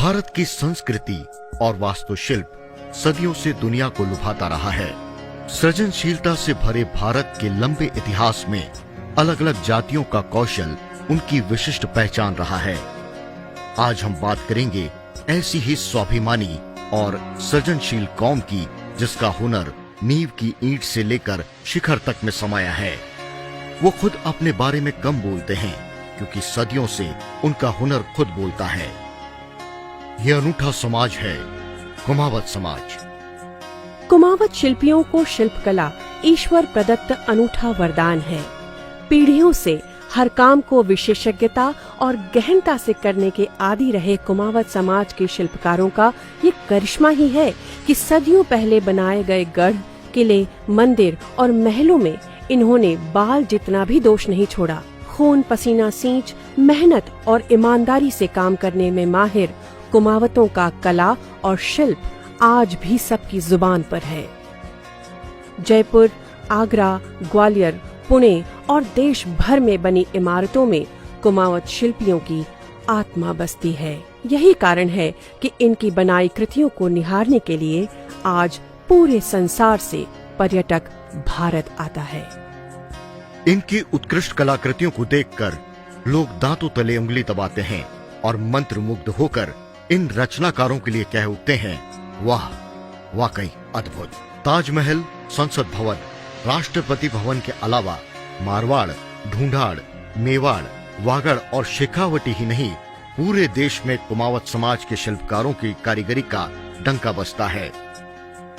भारत की संस्कृति और वास्तुशिल्प सदियों से दुनिया को लुभाता रहा है। सृजनशीलता से भरे भारत के लंबे इतिहास में अलग अलग जातियों का कौशल उनकी विशिष्ट पहचान रहा है। आज हम बात करेंगे ऐसी ही स्वाभिमानी और सृजनशील कौम की जिसका हुनर नींव की ईंट से लेकर शिखर तक में समाया है। वो खुद अपने बारे में कम बोलते हैं क्योंकि सदियों से उनका हुनर खुद बोलता है। ये अनूठा समाज है कुमावत समाज। कुमावत शिल्पियों को शिल्पकला ईश्वर प्रदत्त अनूठा वरदान है। पीढ़ियों से हर काम को विशेषज्ञता और गहनता से करने के आदी रहे कुमावत समाज के शिल्पकारों का ये करिश्मा ही है कि सदियों पहले बनाए गए गढ़, किले, मंदिर और महलों में इन्होंने बाल जितना भी दोष नहीं छोड़ा। खून पसीना सींच मेहनत और ईमानदारी से काम करने में माहिर कुमावतों का कला और शिल्प आज भी सबकी जुबान पर है। जयपुर, आगरा, ग्वालियर, पुणे और देश भर में बनी इमारतों में कुमावत शिल्पियों की आत्मा बसती है। यही कारण है कि इनकी बनाई कृतियों को निहारने के लिए आज पूरे संसार से पर्यटक भारत आता है। इनकी उत्कृष्ट कलाकृतियों को देखकर लोग दांतों तले उंगली दबाते हैं और मंत्रमुग्ध होकर इन रचनाकारों के लिए कह उठते हैं, वाह, वाकई अद्भुत। ताजमहल, संसद भवन, राष्ट्रपति भवन के अलावा मारवाड़, ढूंढाड़, मेवाड़, वागड़ और शेखावटी ही नहीं, पूरे देश में कुमावत समाज के शिल्पकारों की कारीगरी का डंका बजता है।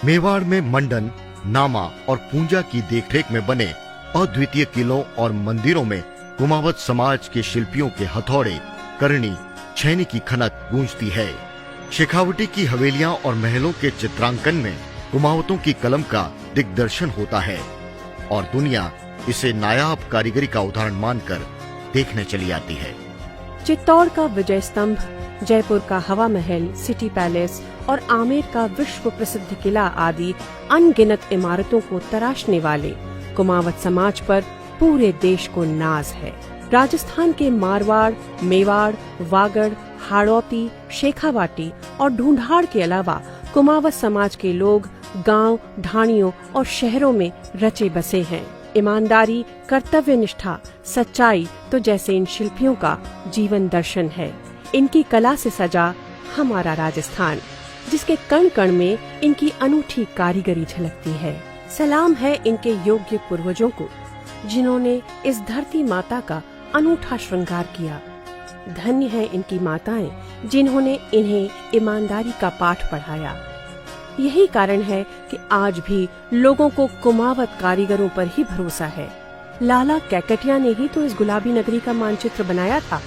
मेवाड़ में मंडन, नामा और पूंजा की देखरेख में बने अद्वितीय किलों और मंदिरों में कुमावत समाज के शिल्पियों के हथौड़े, करनी, छैनी की खनक गूंजती है। शेखावटी की हवेलियां और महलों के चित्रांकन में कुमावतों की कलम का दिग्दर्शन होता है और दुनिया इसे नायाब कारीगरी का उदाहरण मानकर देखने चली आती है। चित्तौड़ का विजय स्तंभ, जयपुर का हवा महल, सिटी पैलेस और आमेर का विश्व प्रसिद्ध किला आदि अनगिनत इमारतों को तराशने वाले कुमावत समाज पर पूरे देश को नाज है। राजस्थान के मारवाड़, मेवाड़, वागड़, हाड़ौती, शेखावाटी और ढूंढाड़ के अलावा कुमावत समाज के लोग गांव, ढाणियों और शहरों में रचे बसे हैं। ईमानदारी, कर्तव्य निष्ठा, सच्चाई तो जैसे इन शिल्पियों का जीवन दर्शन है। इनकी कला से सजा हमारा राजस्थान, जिसके कण कण में इनकी अनूठी कारीगरी झलकती है। सलाम है इनके योग्य पूर्वजों को जिन्होंने इस धरती माता का अनूठा श्रृंगार किया। धन्य है इनकी माताएं जिन्होंने इन्हें ईमानदारी का पाठ पढ़ाया। यही कारण है कि आज भी लोगों को कुमावत कारीगरों पर ही भरोसा है। लाला कैकटिया ने ही तो इस गुलाबी नगरी का मानचित्र बनाया था।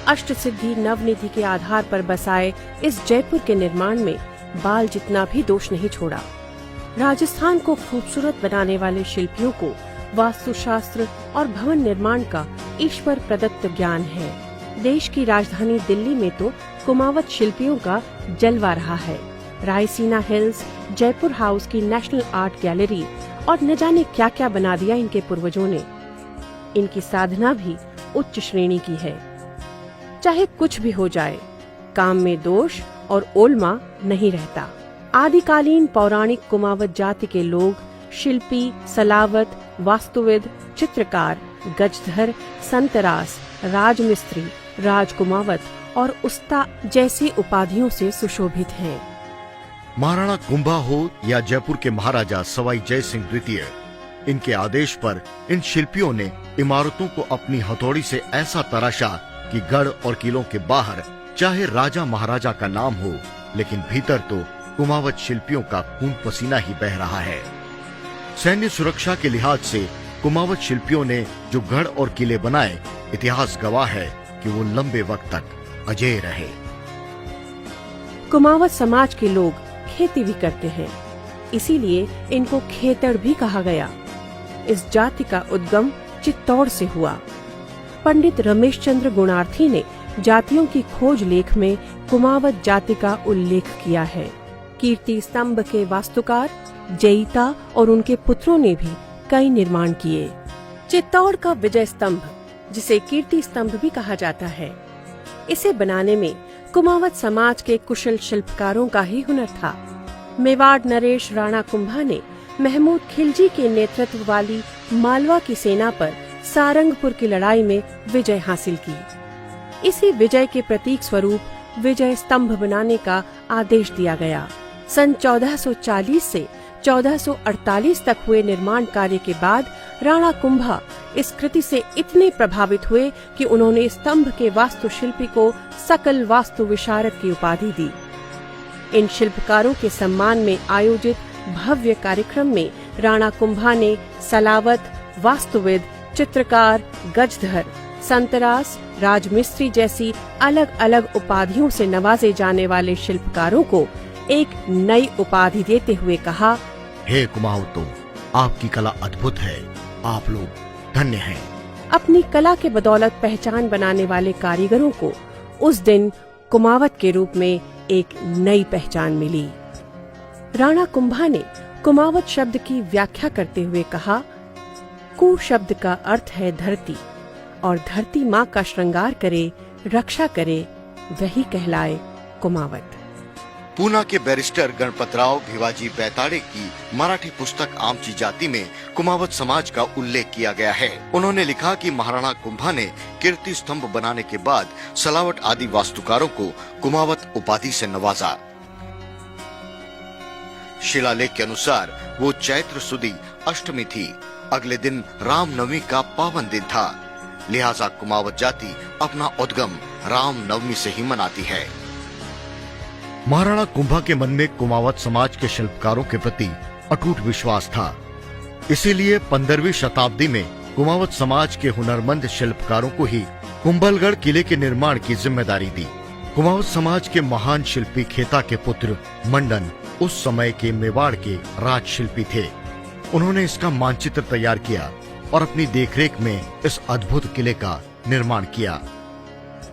अष्टसिद्धि नवनिधि के आधार पर बसाए इस जयपुर के निर्माण में बाल जितना भी दोष नहीं छोड़ा। राजस्थान को खूबसूरत बनाने वाले शिल्पियों को वास्तुशास्त्र और भवन निर्माण का ईश्वर प्रदत्त ज्ञान है। देश की राजधानी दिल्ली में तो कुमावत शिल्पियों का जलवा रहा है। रायसीना हिल्स, जयपुर हाउस की नेशनल आर्ट गैलरी और न जाने क्या क्या बना दिया इनके पूर्वजों ने। इनकी साधना भी उच्च श्रेणी की है। चाहे कुछ भी हो जाए, काम में दोष और ओलमा नहीं रहता। आदिकालीन पौराणिक कुमावत जाति के लोग शिल्पी, सलावत, वास्तुविद, चित्रकार, गजधर, संतरास, राजमिस्त्री, राजकुमावत और उस्ता जैसी उपाधियों से सुशोभित हैं। महाराणा कुंभा हो या जयपुर के महाराजा सवाई जय सिंह द्वितीय, इनके आदेश पर इन शिल्पियों ने इमारतों को अपनी हथौड़ी से ऐसा तराशा कि गढ़ और किलों के बाहर चाहे राजा महाराजा का नाम हो, लेकिन भीतर तो कुमावत शिल्पियों का खून पसीना ही बह रहा है। सैन्य सुरक्षा के लिहाज से कुमावत शिल्पियों ने जो गढ़ और किले बनाए, इतिहास गवाह है कि वो लंबे वक्त तक अजेय रहे। कुमावत समाज के लोग खेती भी करते हैं, इसीलिए इनको खेतड़ भी कहा गया। इस जाति का उद्गम चित्तौड़ से हुआ। पंडित रमेश चंद्र गुणार्थी ने जातियों की खोज लेख में कुमावत जाति का उल्लेख किया है। कीर्ति स्तंभ के वास्तुकार जयिता और उनके पुत्रों ने भी कई निर्माण किए। चित्तौड़ का विजय स्तंभ, जिसे कीर्ति स्तंभ भी कहा जाता है, इसे बनाने में कुमावत समाज के कुशल शिल्पकारों का ही हुनर था। मेवाड़ नरेश राणा कुंभा ने महमूद खिलजी के नेतृत्व वाली मालवा की सेना पर सारंगपुर की लड़ाई में विजय हासिल की। इसी विजय के प्रतीक स्वरूप विजय स्तंभ बनाने का आदेश दिया गया। सन 1440 से 1448 तक हुए निर्माण कार्य के बाद राणा कुंभा इस कृति से इतने प्रभावित हुए कि उन्होंने स्तंभ के वास्तुशिल्पी को सकल वास्तु विशारद की उपाधि दी। इन शिल्पकारों के सम्मान में आयोजित भव्य कार्यक्रम में राणा कुंभा ने सलावत, वास्तुविद, चित्रकार, गजधर, संतरास, राजमिस्त्री जैसी अलग अलग उपाधियों से नवाजे जाने वाले शिल्पकारों को एक नई उपाधि देते हुए कहा, हे कुमावतों, आपकी कला अद्भुत है, आप लोग धन्य हैं। अपनी कला के बदौलत पहचान बनाने वाले कारीगरों को उस दिन कुमावत के रूप में एक नई पहचान मिली। राणा कुंभा ने कुमावत शब्द की व्याख्या करते हुए कहा, कु शब्द का अर्थ है धरती, और धरती माँ का श्रृंगार करे, रक्षा करे, वही कहलाए कुमावत। पूना के बैरिस्टर गणपतराव भिवाजी बैताड़े की मराठी पुस्तक आमची जाति में कुमावत समाज का उल्लेख किया गया है। उन्होंने लिखा कि महाराणा कुंभा ने कीर्ति स्तंभ बनाने के बाद सलावट आदि वास्तुकारों को कुमावत उपाधि से नवाजा। शिलालेख के अनुसार वो चैत्र सुदी अष्टमी थी। अगले दिन रामनवमी का पावन दिन था, लिहाजा कुमावत जाति अपना उद्गम रामनवमी से ही मनाती है। महाराणा कुंभा के मन में कुमावत समाज के शिल्पकारों के प्रति अटूट विश्वास था। इसीलिए 15वीं शताब्दी में कुमावत समाज के हुनरमंद शिल्पकारों को ही कुंभलगढ़ किले के निर्माण की जिम्मेदारी दी। कुमावत समाज के महान शिल्पी खेता के पुत्र मंडन उस समय के मेवाड़ के राजशिल्पी थे। उन्होंने इसका मानचित्र तैयार किया और अपनी देखरेख में इस अद्भुत किले का निर्माण किया।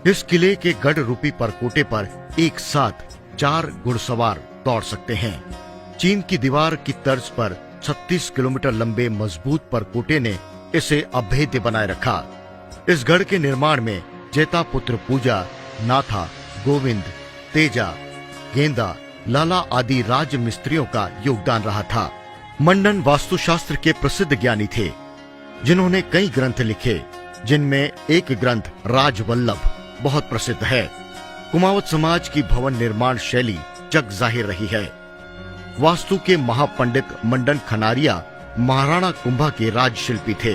इस किले के गढ़ रूपी परकोटे पर एक साथ 4 घुड़सवार दौड़ सकते हैं। चीन की दीवार की तर्ज पर 36 किलोमीटर लंबे मजबूत परकोटे ने इसे अभेद्य बनाए रखा। इस गढ़ के निर्माण में जेता पुत्र पूजा, नाथा, गोविंद, तेजा, गेंदा, लाला आदि राज मिस्त्रियों का योगदान रहा था। मंडन वास्तुशास्त्र के प्रसिद्ध ज्ञानी थे, जिन्होंने कई ग्रंथ लिखे, जिनमें एक ग्रंथ राजवल्लभ बहुत प्रसिद्ध है। कुमावत समाज की भवन निर्माण शैली जग जाहिर रही है। वास्तु के महापंडित मंडन खनारिया महाराणा कुंभा के राजशिल्पी थे।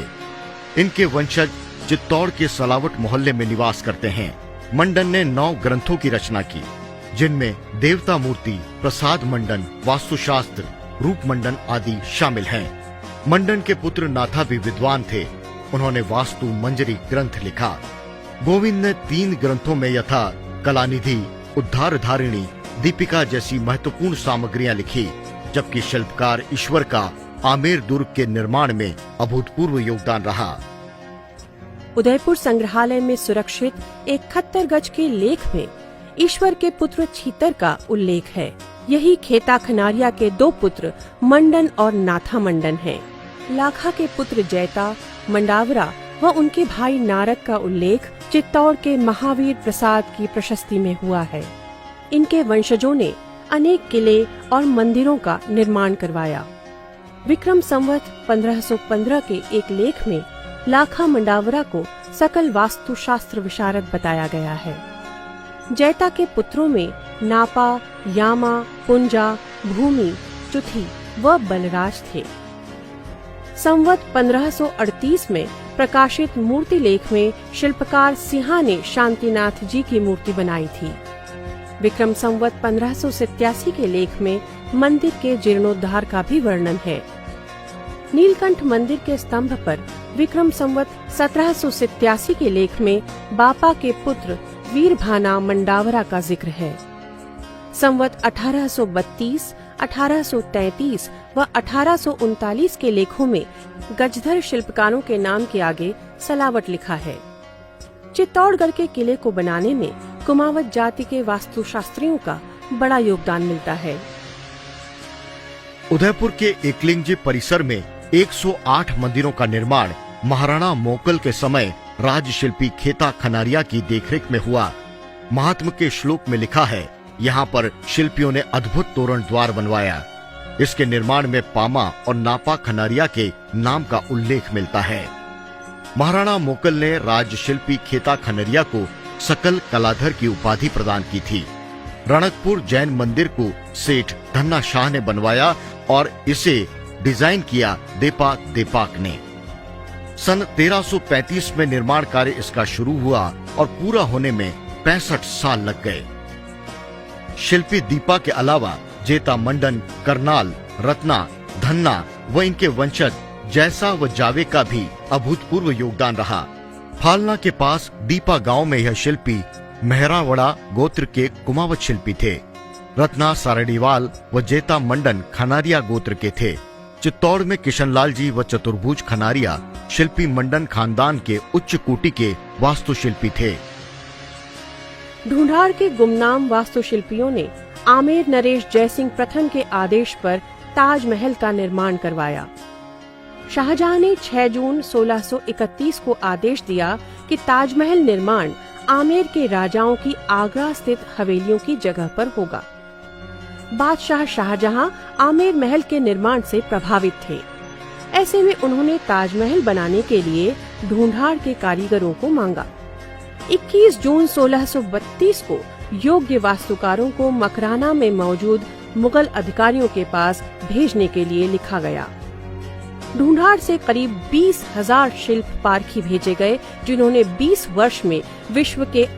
इनके वंशज चित्तौड़ के सलावट मोहल्ले में निवास करते हैं। मंडन ने 9 ग्रंथों की रचना की, जिनमें देवता मूर्ति, प्रसाद मंडन, वास्तुशास्त्र, रूप मंडन आदि शामिल हैं। मंडन के पुत्र नाथा भी विद्वान थे। उन्होंने वास्तु मंजरी ग्रंथ लिखा। गोविंद ने 3 ग्रंथों में यथा कलानिधि, उद्धार धारिणी, दीपिका जैसी महत्वपूर्ण सामग्रियां लिखी, जबकि शिल्पकार ईश्वर का आमेर दुर्ग के निर्माण में अभूतपूर्व योगदान रहा। उदयपुर संग्रहालय में सुरक्षित एक 71 गज के लेख में ईश्वर के पुत्र छीतर का उल्लेख है। यही खेता खनारिया के 2 पुत्र मंडन और नाथा मंडन हैं। लाखा के पुत्र जैता, मंडावरा व उनके भाई नारद का उल्लेख चित्तौड़ के महावीर प्रसाद की प्रशस्ति में हुआ है। इनके वंशजों ने अनेक किले और मंदिरों का निर्माण करवाया। विक्रम संवत 1515 के एक लेख में लाखा मंडावरा को सकल वास्तुशास्त्र विशारद बताया गया है। जैता के पुत्रों में नापा, यामा, पुंजा, भूमि, चुथी व बलराज थे। संवत 1538 में प्रकाशित मूर्ति लेख में शिल्पकार सिंहा ने शांतिनाथ जी की मूर्ति बनाई थी। विक्रम संवत 1587 के लेख में मंदिर के जीर्णोद्धार का भी वर्णन है। नीलकंठ मंदिर के स्तंभ पर विक्रम संवत 1787 के लेख में बापा के पुत्र वीरभाना मंडावरा का जिक्र है। संवत 1832, 1833 व 1839 के लेखों में गजधर शिल्पकारों के नाम के आगे सलावट लिखा है। चित्तौड़गढ़ के किले को बनाने में कुमावत जाति के वास्तुशास्त्रियों का बड़ा योगदान मिलता है। उदयपुर के एकलिंगजी परिसर में 108 मंदिरों का निर्माण महाराणा मोकल के समय राजशिल्पी खेता खनारिया की देखरेख में हुआ। महात्म के श्लोक में लिखा है, यहाँ पर शिल्पियों ने अद्भुत तोरण द्वार बनवाया। इसके निर्माण में पामा और नापा खनारिया के नाम का उल्लेख मिलता है। महाराणा मोकल ने राजशिल्पी खेता खनरिया को सकल कलाधर की उपाधि प्रदान की थी। रणकपुर जैन मंदिर को सेठ धन्ना शाह ने बनवाया और इसे डिजाइन किया देपा देपाक ने। सन 1335 में निर्माण कार्य इसका शुरू हुआ और पूरा होने में 65 साल लग गए। शिल्पी दीपा के अलावा जेता मंडन, करनाल, रत्ना, धन्ना व इनके वंशज जैसा व जावे का भी अभूतपूर्व योगदान रहा। फालना के पास दीपा गांव में यह शिल्पी मेहरावड़ा गोत्र के कुमावत शिल्पी थे। रत्ना सारडीवाल व जेता मंडन खनारिया गोत्र के थे। चित्तौड़ में किशनलाल जी व चतुर्भुज खनारिया शिल्पी मंडन खानदान के उच्च कोटि के वास्तुशिल्पी थे। ढूंढाड़ के गुमनाम वास्तुशिल्पियों ने आमेर नरेश जयसिंह प्रथम के आदेश पर ताजमहल का निर्माण करवाया। शाहजहां ने 6 जून 1631 को आदेश दिया कि ताजमहल निर्माण आमेर के राजाओं की आगरा स्थित हवेलियों की जगह पर होगा। बादशाह शाहजहां आमेर महल के निर्माण से प्रभावित थे। ऐसे में उन्होंने ताजमहल बनाने के लिए ढूंढाड़ के कारीगरों को मांगा। 21 जून 1632 को योग्य वास्तुकारों को मकराना में मौजूद मुगल अधिकारियों के पास भेजने के लिए लिखा गया। ढूंढाड़ से करीब 20,000 शिल्प पारखी भेजे गए, जिन्होंने 20 वर्ष में विश्व के